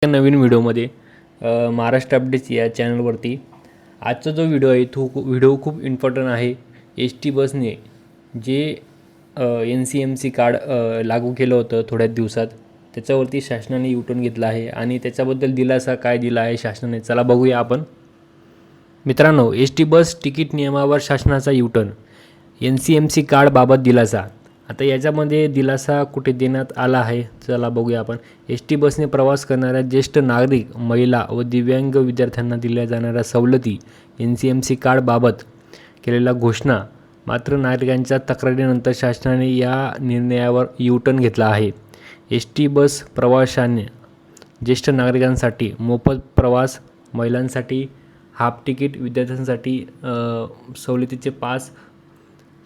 नवीन व्हिडिओमध्ये महाराष्ट्र अपडेट्स या चॅनलवरती आजचा जो व्हिडिओ आहे तो व्हिडिओ खूप इम्पॉर्टंट आहे। एस टी बसने जे NCMC कार्ड लागू केलं होतं थोड्याच दिवसात, त्याच्यावरती शासनाने यूटर्न घेतला आहे आणि त्याच्याबद्दल दिलासा काय दिला आहे शासनाने, चला बघूया आपण। मित्रांनो, एस टी बस तिकीट नियमावर शासनाचा यूटर्न, NCMC कार्डबाबत दिलासा। आता याच्यामध्ये दिलासा कुठे देण्यात आला आहे, चला बघूया आपण। एस टी बसने प्रवास करणाऱ्या ज्येष्ठ नागरिक, महिला व दिव्यांग विद्यार्थ्यांना दिल्या जाणाऱ्या सवलती NCMC कार्डबाबत केलेल्या घोषणा। मात्र नागरिकांच्या तक्रारीनंतर शासनाने या निर्णयावर यूटर्न घेतला आहे। एस टी बस प्रवाशांनी ज्येष्ठ नागरिकांसाठी मोफत प्रवास, महिलांसाठी हाफ तिकीट, विद्यार्थ्यांसाठी सवलतीचे पास,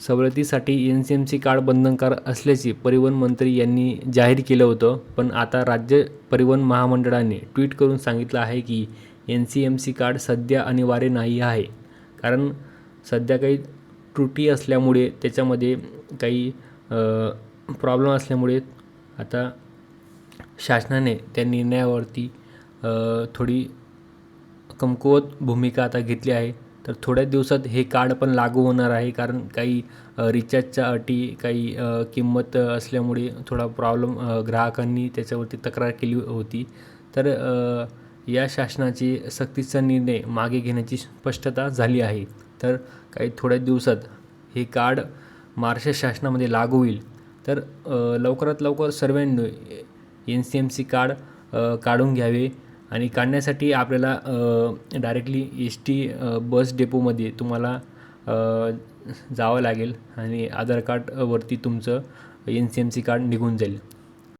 सवलतीसाठी NCMC कार्ड बंधनकारक असल्याचे परिवहन मंत्री यांनी जाहीर केलं होतं। पण आता राज्य परिवहन महामंडळाने ट्विट करून सांगितलं आहे की NCMC कार्ड सध्या अनिवार्य नाही आहे, कारण सध्या काही त्रुटी असल्यामुळे, त्याच्यामध्ये काही प्रॉब्लेम असल्यामुळे आता शासनाने त्या निर्णयावरती थोडी कमकुवत भूमिका आता घेतली आहे। तर थोड्याच दिवसात हे कार्ड पण लागू होणार आहे, कारण काही रिचार्जच्या अटी, काही किंमत असल्यामुळे थोडा प्रॉब्लेम ग्राहकांनी त्याच्यावरती तक्रार केली होती। तर या शासनाची सक्तीचा निर्णय मागे घेण्याची स्पष्टता झाली आहे। तर काही थोड्याच दिवसात हे कार्ड महाराष्ट्र शासनामध्ये लागू होईल। तर लवकरात लवकर सर्वांनी NCMC कार्ड काढून घ्यावे आणि काढण्यासाठी आपल्याला डायरेक्टली एस टी बस डेपोमध्ये तुम्हाला जावं लागेल आणि आधार कार्डवरती तुमचं NCMC कार्ड निघून जाईल।